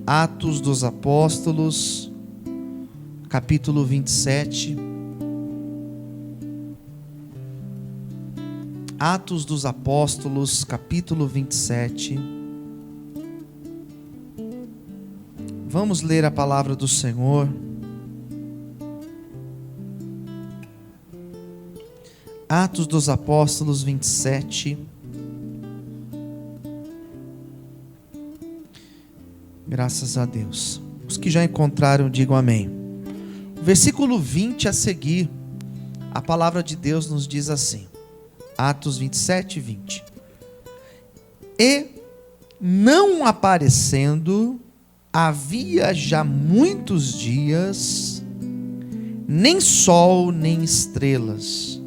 Atos dos Apóstolos, capítulo 27. Atos dos Apóstolos, capítulo 27. Vamos ler a palavra do Senhor. Atos dos Apóstolos 27. Graças a Deus. Os que já encontraram, digam amém. O versículo 20 a seguir, a palavra de Deus nos diz assim. Atos 27, 20. E, não aparecendo, havia já muitos dias, nem sol, nem estrelas.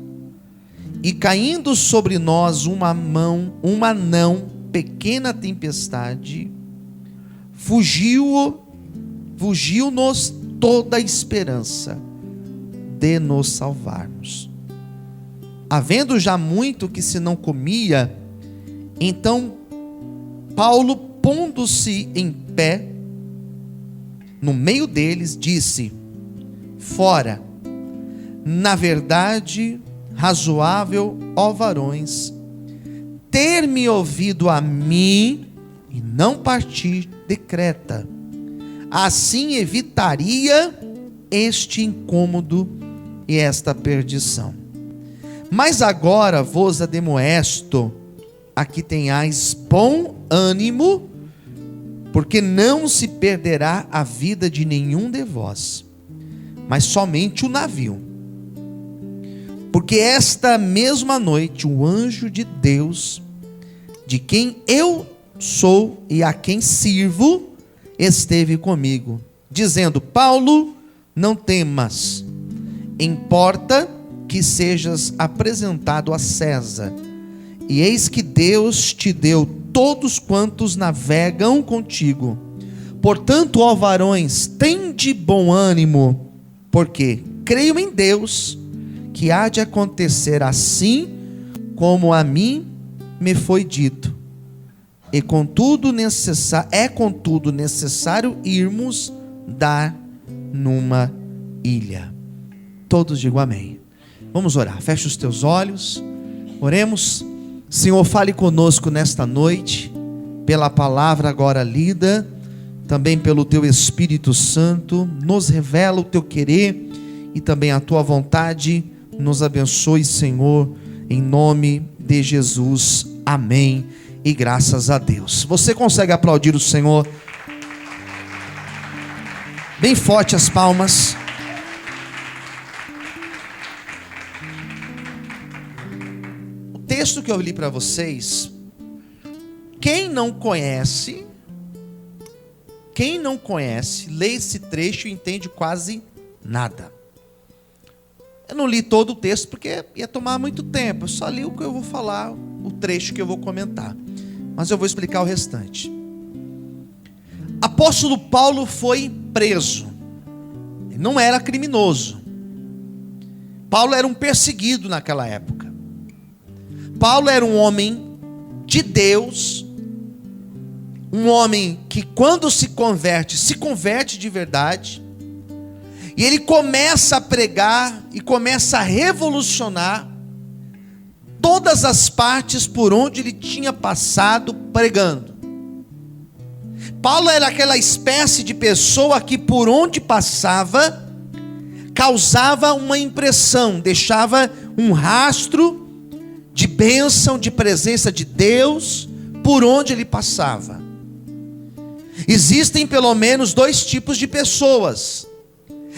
E caindo sobre nós uma não pequena tempestade, fugiu-nos toda a esperança de nos salvarmos. Havendo já muito que se não comia, então Paulo, pondo-se em pé, no meio deles, disse: fora, na verdade, razoável, ó varões, ter-me ouvido a mim e não partir de Creta. Assim evitaria este incômodo e esta perdição. Mas agora vos admoesto a que tenhais bom ânimo, porque não se perderá a vida de nenhum de vós, mas somente o navio. Porque esta mesma noite o anjo de Deus, de quem eu sou e a quem sirvo, esteve comigo, dizendo: Paulo, não temas, importa que sejas apresentado a César. E eis que Deus te deu todos quantos navegam contigo. Portanto, ó varões, tende bom ânimo, porque creio em Deus, que há de acontecer assim como a mim me foi dito. É contudo necessário irmos dar numa ilha. Todos digam amém. Vamos orar. Feche os teus olhos. Oremos. Senhor, fale conosco nesta noite, pela palavra agora lida, também pelo teu Espírito Santo. Nos revela o teu querer e também a tua vontade. Nos abençoe, Senhor, em nome de Jesus. Amém. E graças a Deus. Você consegue aplaudir o Senhor? Bem forte as palmas. O texto que eu li para vocês, quem não conhece, lê esse trecho e entende quase nada. Eu não li todo o texto porque ia tomar muito tempo. Eu só li o que eu vou falar, o trecho que eu vou comentar. Mas eu vou explicar o restante. Apóstolo Paulo foi preso. Ele não era criminoso. Paulo era um perseguido naquela época. Paulo era um homem de Deus. Um homem que quando se converte de verdade. E ele começa a pregar e começa a revolucionar todas as partes por onde ele tinha passado pregando. Paulo era aquela espécie de pessoa que por onde passava, causava uma impressão, deixava um rastro de bênção, de presença de Deus, por onde ele passava. Existem pelo menos dois tipos de pessoas.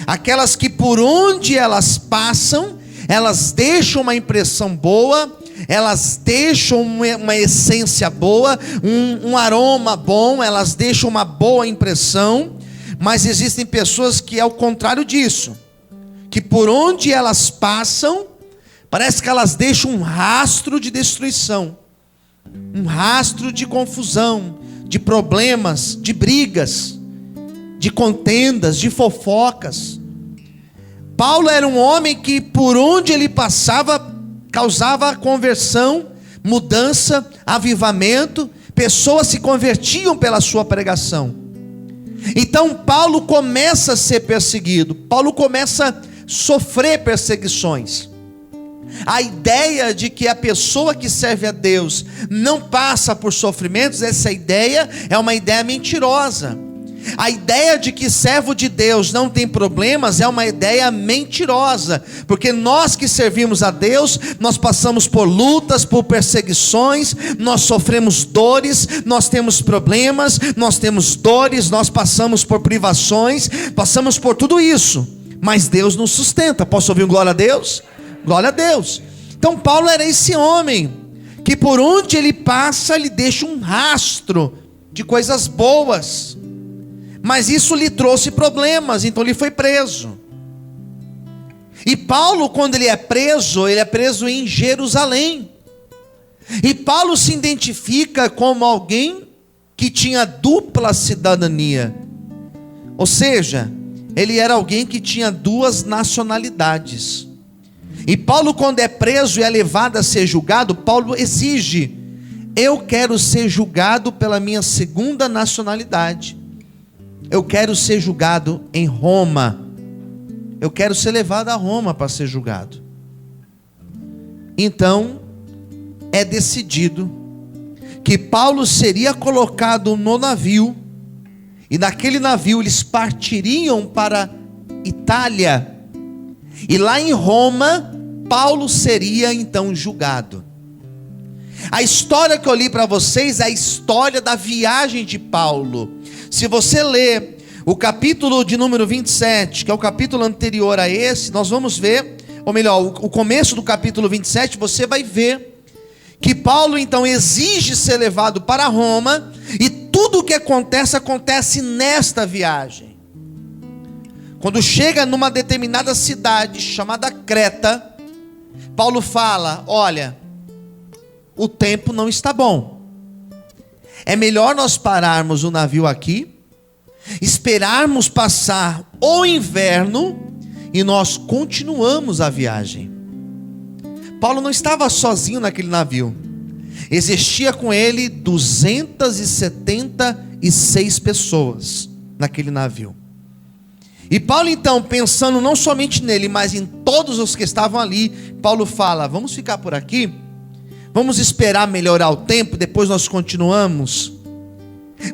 Aquelas que por onde elas passam, elas deixam uma impressão boa, elas deixam uma essência boa, um aroma bom, elas deixam uma boa impressão. Mas existem pessoas que é o contrário disso, que por onde elas passam, parece que elas deixam um rastro de destruição, um rastro de confusão, de problemas, de brigas, de contendas, de fofocas. Paulo era um homem que por onde ele passava, causava conversão, mudança, avivamento. Pessoas se convertiam pela sua pregação. Então Paulo começa a ser perseguido, Paulo começa a sofrer perseguições. A ideia de que a pessoa que serve a Deus não passa por sofrimentos, essa ideia é uma ideia mentirosa. A ideia de que servo de Deus não tem problemas é uma ideia mentirosa, porque nós que servimos a Deus, nós passamos por lutas, por perseguições, nós sofremos dores, nós temos problemas, nós temos dores, nós passamos por privações, passamos por tudo isso, mas Deus nos sustenta. Posso ouvir um glória a Deus? Glória a Deus. Então Paulo era esse homem, que por onde ele passa, ele deixa um rastro de coisas boas, mas isso lhe trouxe problemas, então ele foi preso. E Paulo, quando ele é preso em Jerusalém. E Paulo se identifica como alguém que tinha dupla cidadania. Ou seja, ele era alguém que tinha duas nacionalidades. E Paulo, quando é preso e é levado a ser julgado, Paulo exige: eu quero ser julgado pela minha segunda nacionalidade. Eu quero ser julgado em Roma. Eu quero ser levado a Roma para ser julgado. Então, é decidido que Paulo seria colocado no navio, e naquele navio eles partiriam para Itália, e lá em Roma, Paulo seria então julgado. A história que eu li para vocês é a história da viagem de Paulo. Se você ler o capítulo de número 27, que é o capítulo anterior a esse, nós vamos ver, ou melhor, o começo do capítulo 27, você vai ver que Paulo então exige ser levado para Roma, e tudo o que acontece nesta viagem. Quando chega numa determinada cidade chamada Creta, Paulo fala: olha, o tempo não está bom, é melhor nós pararmos o navio aqui, esperarmos passar o inverno e nós continuamos a viagem. Paulo não estava sozinho naquele navio, existia com ele 276 pessoas naquele navio. E Paulo então, pensando não somente nele, mas em todos os que estavam ali, Paulo fala: vamos ficar por aqui, vamos esperar melhorar o tempo, depois nós continuamos.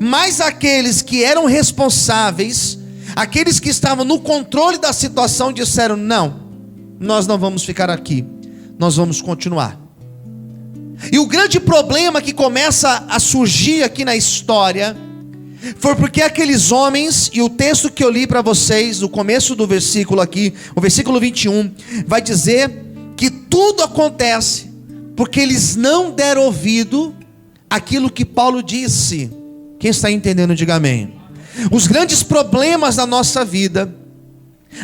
Mas aqueles que eram responsáveis, aqueles que estavam no controle da situação, disseram: não, nós não vamos ficar aqui, nós vamos continuar. E o grande problema que começa a surgir aqui na história foi porque aqueles homens, e o texto que eu li para vocês, no começo do versículo aqui, o versículo 21, vai dizer que tudo acontece porque eles não deram ouvido àquilo que Paulo disse. Quem está entendendo, diga amém. Os grandes problemas da nossa vida,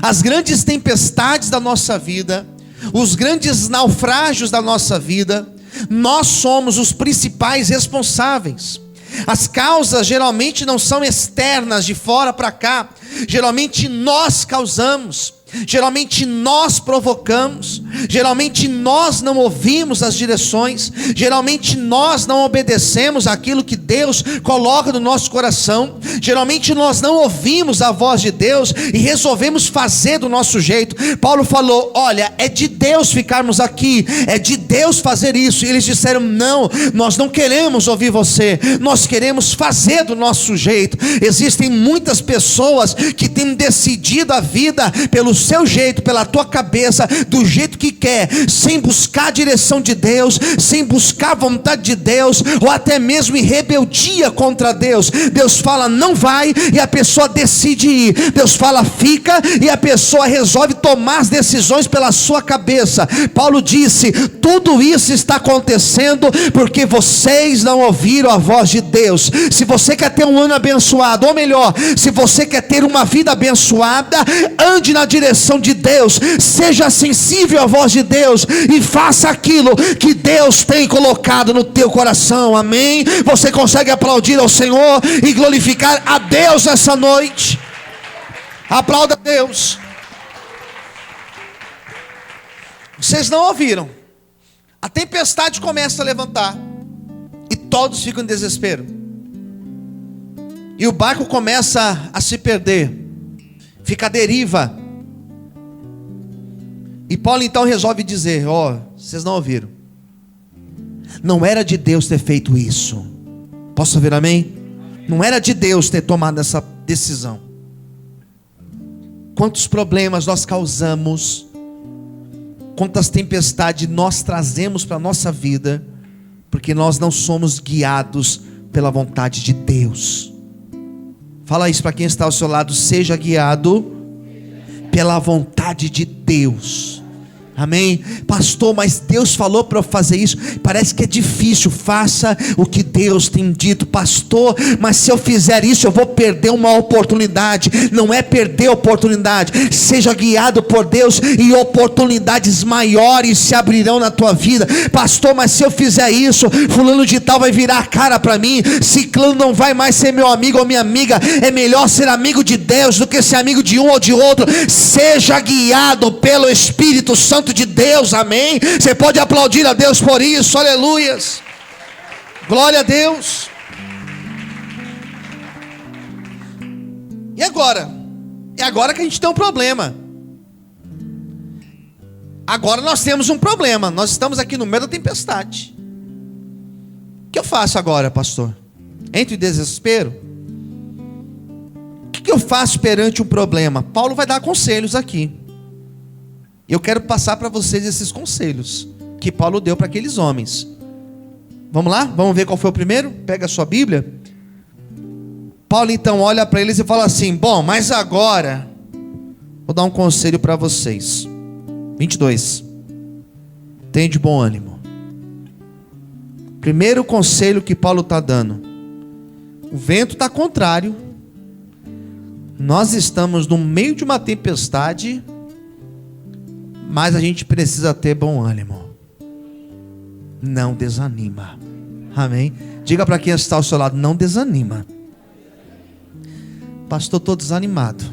as grandes tempestades da nossa vida, os grandes naufrágios da nossa vida, nós somos os principais responsáveis. As causas geralmente não são externas, de fora para cá. Geralmente nós causamos, geralmente nós provocamos, geralmente nós não ouvimos as direções, geralmente nós não obedecemos aquilo que Deus coloca no nosso coração, geralmente nós não ouvimos a voz de Deus e resolvemos fazer do nosso jeito. Paulo falou: olha, é de Deus ficarmos aqui, é de Deus fazer isso. E eles disseram: não, nós não queremos ouvir você, nós queremos fazer do nosso jeito. Existem muitas pessoas que têm decidido a vida pelo seu jeito, pela tua cabeça, do jeito que quer, sem buscar a direção de Deus, sem buscar a vontade de Deus, ou até mesmo em rebeldia contra Deus. Deus fala: não vai, e a pessoa decide ir. Deus fala: fica, e a pessoa resolve tomar as decisões pela sua cabeça. Paulo disse: tudo isso está acontecendo porque vocês não ouviram a voz de Deus. Se você quer ter um ano abençoado, ou melhor, se você quer ter uma vida abençoada, ande na direção de Deus, seja sensível à voz de Deus e faça aquilo que Deus tem colocado no teu coração. Amém? Você consegue aplaudir ao Senhor e glorificar a Deus essa noite? Aplauda a Deus. Vocês não ouviram? A tempestade começa a levantar e todos ficam em desespero. E o barco começa a se perder, fica à deriva. E Paulo então resolve dizer: vocês não ouviram, não era de Deus ter feito isso. Posso ouvir amém? Não era de Deus ter tomado essa decisão. Quantos problemas nós causamos, quantas tempestades nós trazemos para a nossa vida, porque nós não somos guiados pela vontade de Deus. Fala isso para quem está ao seu lado: seja guiado pela vontade de Deus. Amém? Pastor, mas Deus falou para eu fazer isso. Parece que é difícil. Faça o que Deus tem dito. Pastor, mas se eu fizer isso eu vou perder uma oportunidade. Não é perder oportunidade. Seja guiado por Deus e oportunidades maiores se abrirão na tua vida. Pastor, mas se eu fizer isso, fulano de tal vai virar a cara para mim, ciclano não vai mais ser meu amigo ou minha amiga. É melhor ser amigo de Deus do que ser amigo de um ou de outro. Seja guiado pelo Espírito Santo de Deus, amém? Você pode aplaudir a Deus por isso, aleluias, glória a Deus. E agora? É agora que a gente tem um problema. Agora nós temos um problema. Nós estamos aqui no meio da tempestade. O que eu faço agora, pastor? Entro em desespero? O que eu faço perante um problema? Paulo vai dar conselhos aqui. Eu quero passar para vocês esses conselhos que Paulo deu para aqueles homens. Vamos lá? Vamos ver qual foi o primeiro? Pega a sua Bíblia. Paulo então olha para eles e fala assim: bom, mas agora vou dar um conselho para vocês. 22. Tenha de bom ânimo. Primeiro conselho que Paulo está dando: o vento está contrário, nós estamos no meio de uma tempestade, mas a gente precisa ter bom ânimo. Não desanima. Amém? Diga para quem está ao seu lado: não desanima. Pastor, estou desanimado.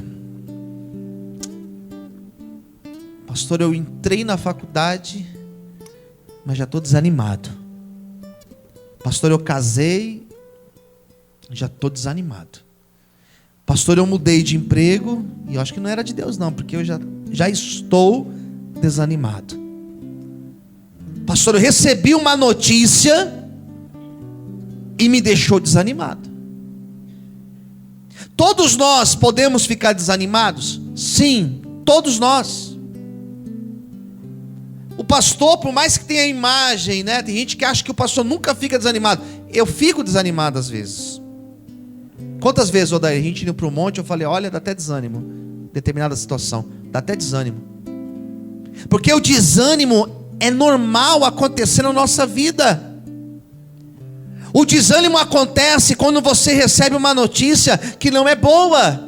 Pastor, eu entrei na faculdade, mas já estou desanimado. Pastor, eu casei, já estou desanimado. Pastor, eu mudei de emprego, e eu acho que não era de Deus não, porque eu já estou desanimado. Pastor, eu recebi uma notícia e me deixou desanimado. Todos nós podemos ficar desanimados? Sim, todos nós. O pastor, por mais que tenha imagem, né? Tem gente que acha que o pastor nunca fica desanimado. Eu fico desanimado às vezes. Quantas vezes, Odair, a gente indo para o monte, eu falei: olha, dá até desânimo. Determinada situação, dá até desânimo. Porque o desânimo é normal acontecer na nossa vida. O desânimo acontece quando você recebe uma notícia que não é boa.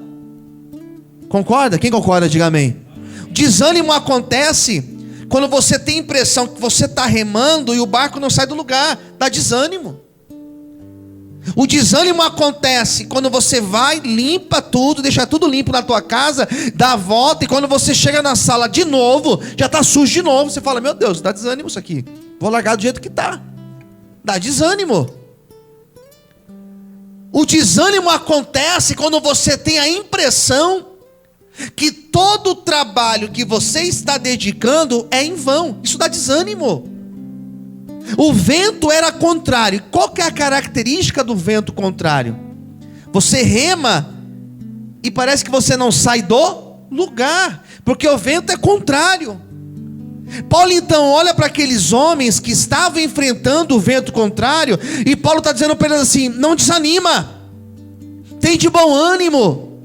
Concorda? Quem concorda, diga amém. O desânimo acontece quando você tem a impressão que você está remando e o barco não sai do lugar. Dá desânimo. O desânimo acontece quando você vai, limpa tudo, deixa tudo limpo na tua casa, dá a volta, e quando você chega na sala de novo, já está sujo de novo. Você fala: meu Deus, dá desânimo isso aqui. Vou largar do jeito que está. Dá desânimo. O desânimo acontece quando você tem a impressão que todo o trabalho que você está dedicando é em vão. Isso dá desânimo. O vento era contrário. Qual que é a característica do vento contrário? Você rema e parece que você não sai do lugar, porque o vento é contrário. Paulo então olha para aqueles homens que estavam enfrentando o vento contrário, e Paulo está dizendo para eles assim: não desanima, tem de bom ânimo.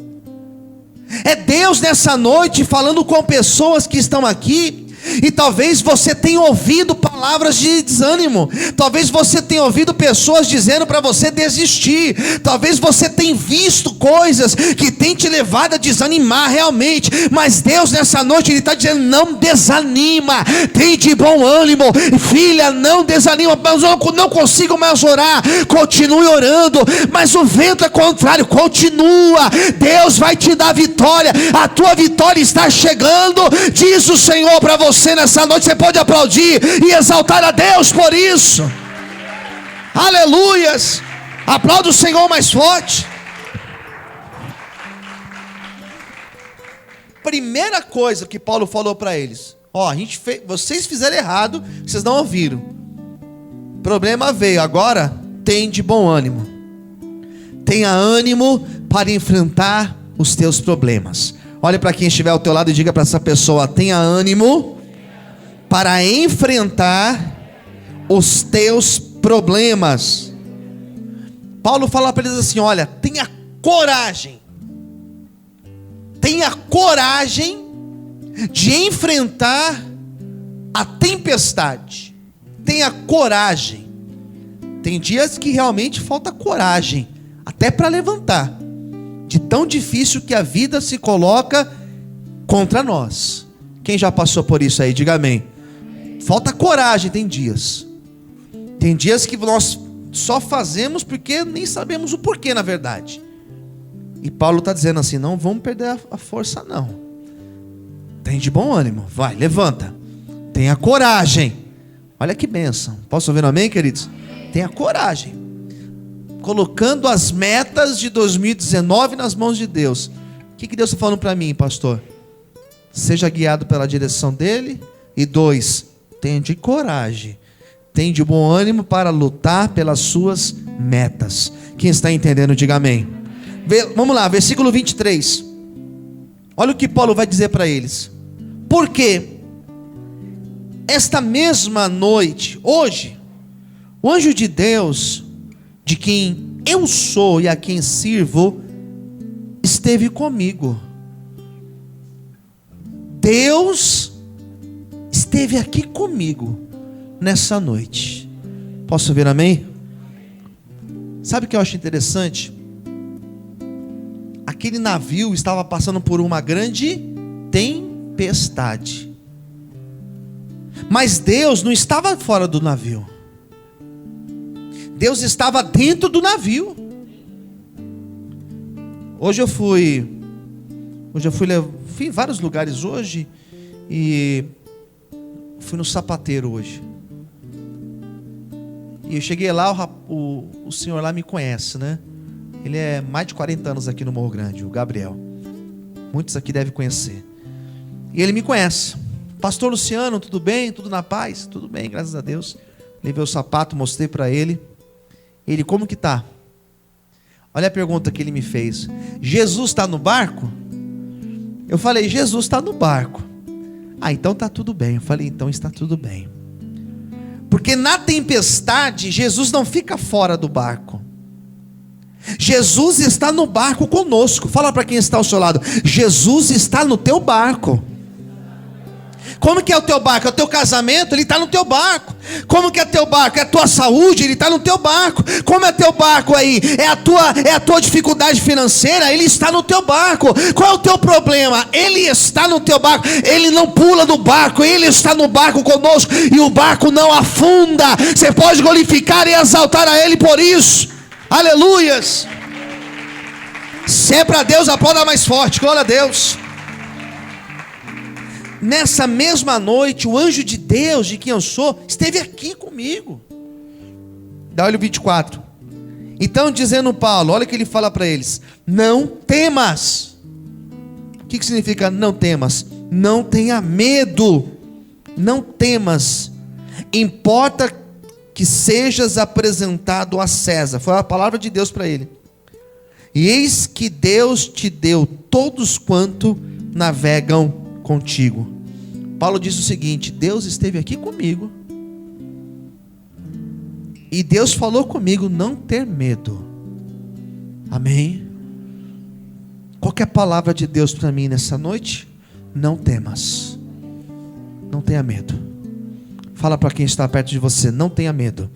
É Deus nessa noite falando com pessoas que estão aqui. E talvez você tenha ouvido palavras de desânimo. Talvez você tenha ouvido pessoas dizendo para você desistir. Talvez você tenha visto coisas que tem te levado a desanimar realmente. Mas Deus nessa noite Ele está dizendo: não desanima, tem de bom ânimo. Filha, não desanima. Mas eu não consigo mais orar. Continue orando. Mas o vento é contrário. Continua. Deus vai te dar vitória. A tua vitória está chegando, diz o Senhor para você nessa noite. Você pode aplaudir e exaltar a Deus por isso. Aleluias. Aplauda o Senhor mais forte. primeira coisa que Paulo falou para eles: ó, vocês fizeram errado, vocês não ouviram. O problema veio, agora tem de bom ânimo. Tenha ânimo para enfrentar os teus problemas. Olhe para quem estiver ao teu lado e diga para essa pessoa: tenha ânimo para enfrentar os teus problemas. Paulo fala para eles assim: olha, tenha coragem. Tenha coragem de enfrentar a tempestade. Tenha coragem. Tem dias que realmente falta coragem, até para levantar, de tão difícil que a vida se coloca contra nós. Quem já passou por isso aí, diga amém. Falta coragem, tem dias. Tem dias que nós só fazemos porque nem sabemos o porquê, na verdade. E Paulo está dizendo assim: não vamos perder a força não. Tem de bom ânimo, vai, levanta. Tenha coragem. Olha que bênção. Posso ouvir um amém, queridos? Tenha coragem. Colocando as metas de 2019 nas mãos de Deus. O que Deus está falando para mim, pastor? Seja guiado pela direção dele. E 2, tenha de coragem. Tenha de bom ânimo para lutar pelas suas metas. Quem está entendendo, diga amém. Vamos lá, versículo 23. Olha o que Paulo vai dizer para eles. Porque esta mesma noite, hoje, o anjo de Deus, de quem eu sou e a quem sirvo, esteve comigo. Deus esteve aqui comigo nessa noite. Posso ouvir amém? Sabe o que eu acho interessante? Aquele navio estava passando por uma grande tempestade. Mas Deus não estava fora do navio. Deus estava dentro do navio. Hoje eu fui em vários lugares hoje. E fui no sapateiro hoje. E eu cheguei lá, o senhor lá me conhece, né? Ele é mais de 40 anos aqui no Morro Grande, o Gabriel. Muitos aqui devem conhecer. E ele me conhece. Pastor Luciano, tudo bem? Tudo na paz? Tudo bem, graças a Deus. Levei o sapato, mostrei para ele. Ele, como que tá? Olha a pergunta que ele me fez. Jesus está no barco? Eu falei, Jesus está no barco. Ah, então está tudo bem. Eu falei, então está tudo bem. Porque na tempestade, Jesus não fica fora do barco. Jesus está no barco conosco. Fala para quem está ao seu lado: Jesus está no teu barco. Como que é o teu barco? É o teu casamento? Ele está no teu barco. Como que é teu barco? É a tua saúde? Ele está no teu barco. Como é teu barco aí? É a tua dificuldade financeira? Ele está no teu barco. Qual é o teu problema? Ele está no teu barco. Ele não pula do barco. Ele está no barco conosco. E o barco não afunda. Você pode glorificar e exaltar a Ele por isso. Aleluias. Se é para Deus, aplauda mais forte. Glória a Deus. Nessa mesma noite, o anjo de Deus, de quem eu sou, esteve aqui comigo. Dá olho 24. Então, dizendo Paulo, olha o que ele fala para eles: não temas. O que significa não temas? Não tenha medo. Não temas. Importa que sejas apresentado a César. Foi a palavra de Deus para ele. E eis que Deus te deu todos quanto navegam contigo. Paulo diz o seguinte: Deus esteve aqui comigo. E Deus falou comigo não ter medo. Amém? Qualquer palavra de Deus para mim nessa noite: não temas. Não tenha medo. Fala para quem está perto de você: não tenha medo.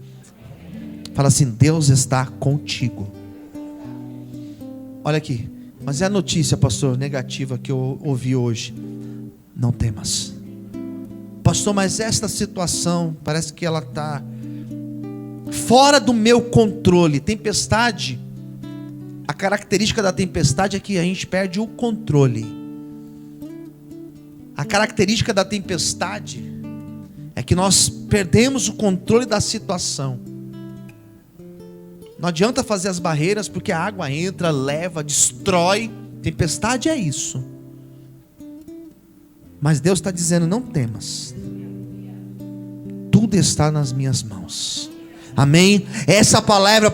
Fala assim: Deus está contigo. Olha aqui. Mas é a notícia, pastor, negativa que eu ouvi hoje. Não temas. Pastor, mas esta situação parece que ela está fora do meu controle. Tempestade, a característica da tempestade é que a gente perde o controle. A característica da tempestade é que nós perdemos o controle da situação. Não adianta fazer as barreiras, porque a água entra, leva, destrói. Tempestade é isso. Mas Deus está dizendo: não temas, tudo está nas minhas mãos. Amém? Essa palavra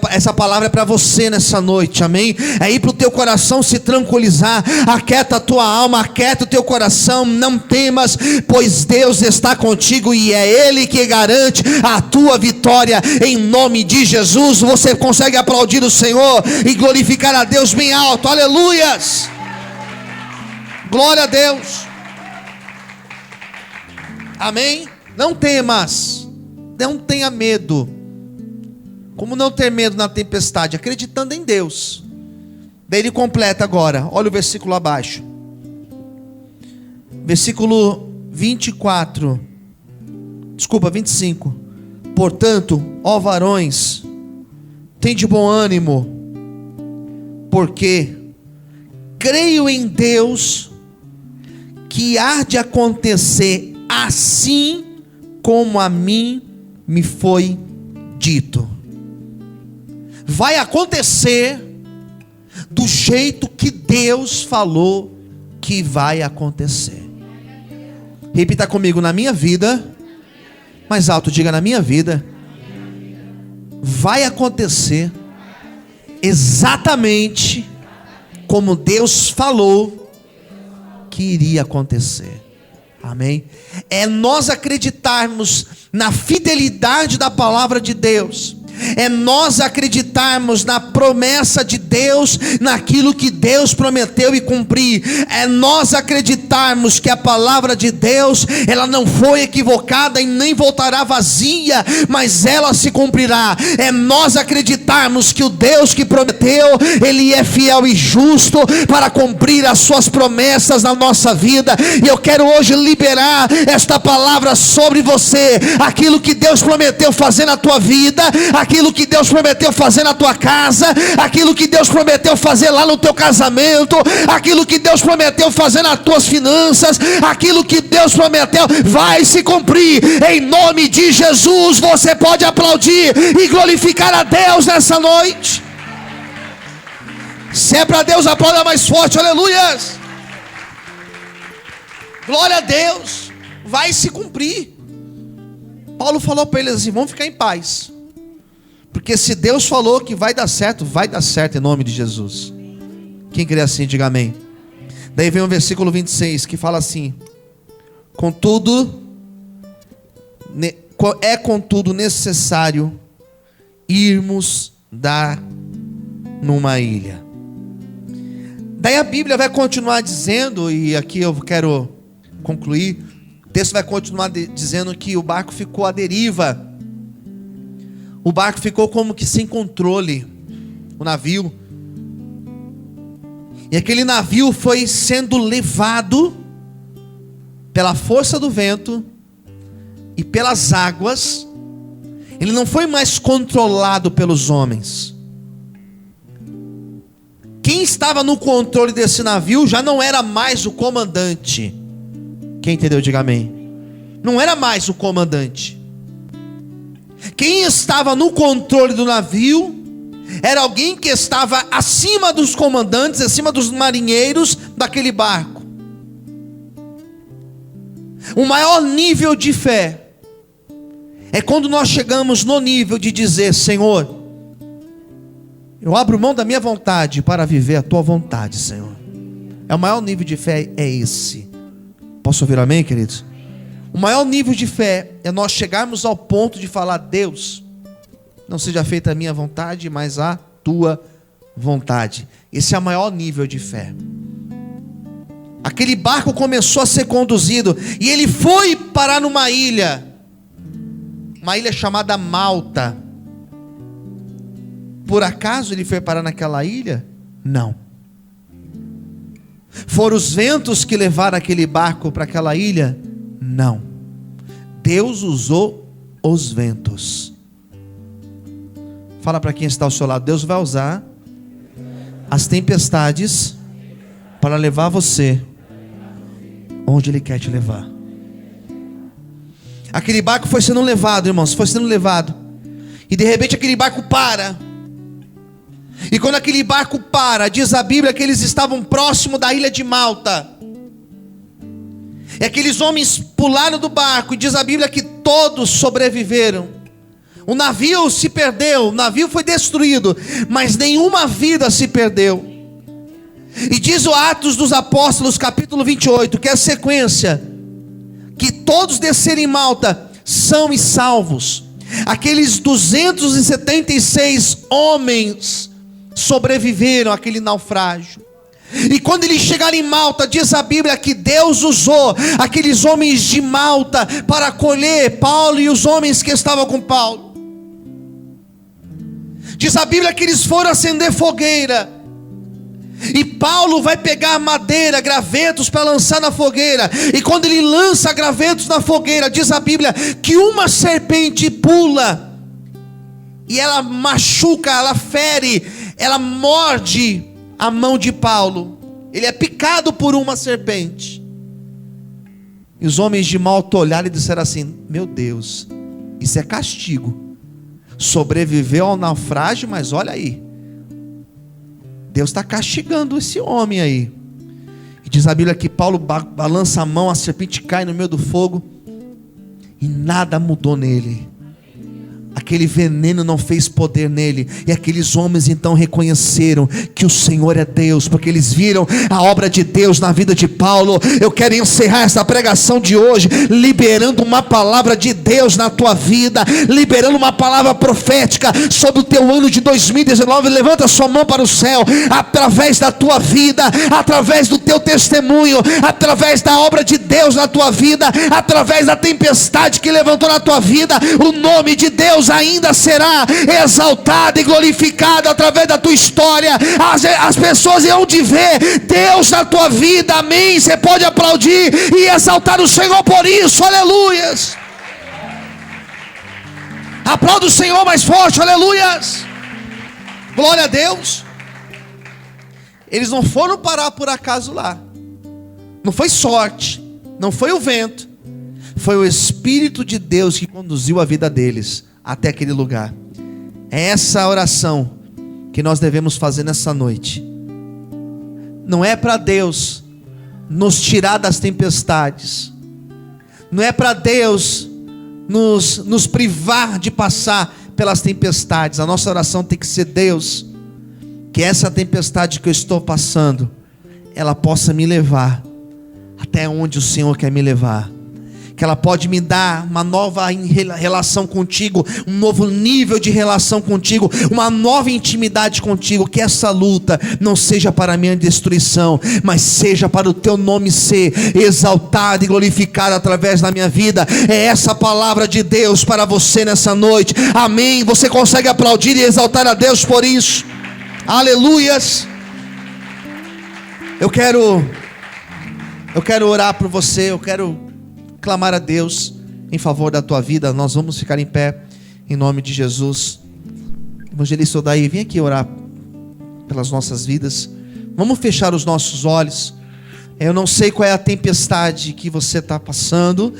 é para você nessa noite. Amém? É ir para o teu coração se tranquilizar. Aquieta a tua alma, aquieta o teu coração. Não temas, pois Deus está contigo e é Ele que garante a tua vitória, em nome de Jesus. Você consegue aplaudir o Senhor e glorificar a Deus bem alto? Aleluias! Glória a Deus. Amém? Não temas, não tenha medo. Como não ter medo na tempestade? Acreditando em Deus. Daí ele completa agora. Olha o versículo abaixo. Versículo 24. Desculpa, 25. Portanto, ó varões, tende bom ânimo, porque creio em Deus, que há de acontecer assim como a mim me foi dito. Vai acontecer do jeito que Deus falou que vai acontecer. Repita comigo: na minha vida, mais alto, diga: na minha vida, vai acontecer exatamente como Deus falou que iria acontecer. Amém? É nós acreditarmos na fidelidade da palavra de Deus. É nós acreditarmos na promessa de Deus, naquilo que Deus prometeu e cumprir. É nós acreditarmos que a palavra de Deus, ela não foi equivocada e nem voltará vazia, mas ela se cumprirá. É nós acreditarmos que o Deus que prometeu, Ele é fiel e justo para cumprir as suas promessas na nossa vida. E eu quero hoje liberar esta palavra sobre você. Aquilo que Deus prometeu fazer na tua vida, aquilo que Deus prometeu fazer na tua casa, aquilo que Deus prometeu fazer lá no teu casamento, aquilo que Deus prometeu fazer nas tuas finanças, aquilo que Deus prometeu vai se cumprir, em nome de Jesus. Você pode aplaudir e glorificar a Deus nessa noite. Se é para Deus, aplauda mais forte, aleluias. Glória a Deus, vai se cumprir. Paulo falou para eles assim: vamos ficar em paz, porque se Deus falou que vai dar certo em nome de Jesus. Quem crê assim, diga amém. Daí vem o versículo 26 que fala assim: contudo necessário irmos dar numa ilha. Daí a Bíblia vai continuar dizendo, e aqui eu quero concluir, o texto vai continuar dizendo que o barco ficou à deriva. O barco ficou como que sem controle, o navio. E aquele navio foi sendo levado pela força do vento e pelas águas. Ele não foi mais controlado pelos homens. Quem estava no controle desse navio já não era mais o comandante. Quem entendeu, diga amém. Não era mais o comandante. Quem estava no controle do navio era alguém que estava acima dos comandantes, acima dos marinheiros daquele barco. O maior nível de fé é quando nós chegamos no nível de dizer: Senhor, eu abro mão da minha vontade para viver a tua vontade, Senhor. É o maior nível de fé, é esse. Posso ouvir amém, queridos? O maior nível de fé é nós chegarmos ao ponto de falar: Deus, não seja feita a minha vontade, mas a tua vontade. Esse é o maior nível de fé. Aquele barco começou a ser conduzido e ele foi parar numa ilha. Uma ilha chamada Malta. Por acaso ele foi parar naquela ilha? Não. Foram os ventos que levaram aquele barco para aquela ilha? Não. Deus usou os ventos. Fala para quem está ao seu lado: Deus vai usar as tempestades para levar você onde Ele quer te levar. Aquele barco foi sendo levado, irmãos, foi sendo levado. E de repente aquele barco para. E quando aquele barco para, diz a Bíblia que eles estavam próximo da ilha de Malta. E aqueles homens pularam do barco, e diz a Bíblia que todos sobreviveram. O navio se perdeu, o navio foi destruído, mas nenhuma vida se perdeu. E diz o Atos dos Apóstolos, capítulo 28, que é a sequência, que todos desceram em Malta são e salvos. Aqueles 276 homens sobreviveram àquele naufrágio. E quando eles chegaram em Malta, diz a Bíblia que Deus usou aqueles homens de Malta para acolher Paulo e os homens que estavam com Paulo. Diz a Bíblia que eles foram acender fogueira, e Paulo vai pegar madeira, gravetos para lançar na fogueira. E quando ele lança gravetos na fogueira, diz a Bíblia que uma serpente pula, e ela machuca, ela fere, ela morde a mão de Paulo. Ele é picado por uma serpente. E os homens de Malta olharam e disseram assim: meu Deus, isso é castigo. Sobreviveu ao naufrágio, mas olha aí, Deus está castigando esse homem aí. E diz a Bíblia que Paulo balança a mão, a serpente cai no meio do fogo, e nada mudou nele. Aquele veneno não fez poder nele. E aqueles homens então reconheceram que o Senhor é Deus, porque eles viram a obra de Deus na vida de Paulo. Eu quero encerrar essa pregação de hoje liberando uma palavra de Deus na tua vida, liberando uma palavra profética sobre o teu ano de 2019. Levanta sua mão para o céu, através da tua vida, através do teu testemunho, através da obra de Deus na tua vida, através da tempestade que levantou na tua vida. O nome de Deus ainda será exaltado e glorificado através da tua história. As pessoas irão te ver Deus na tua vida. Amém? Você pode aplaudir e exaltar o Senhor por isso. Aleluias. Aplauda o Senhor mais forte. Aleluias. Glória a Deus. Eles não foram parar por acaso lá. Não foi sorte, não foi o vento, foi o Espírito de Deus que conduziu a vida deles até aquele lugar. É essa oração que nós devemos fazer nessa noite. Não é para Deus nos tirar das tempestades, não é para Deus nos privar de passar pelas tempestades. A nossa oração tem que ser: Deus, que essa tempestade que eu estou passando, ela possa me levar até onde o Senhor quer me levar, que ela pode me dar uma nova relação contigo, um novo nível de relação contigo, uma nova intimidade contigo. Que essa luta não seja para a minha destruição, mas seja para o teu nome ser exaltado e glorificado através da minha vida. É essa palavra de Deus para você nessa noite. Amém? Você consegue aplaudir e exaltar a Deus por isso? Aleluias. Eu quero orar por você, eu quero clamar a Deus em favor da tua vida. Nós vamos ficar em pé em nome de Jesus. Evangelista Odaí, vem aqui orar pelas nossas vidas. Vamos fechar os nossos olhos. Eu não sei qual é a tempestade que você está passando.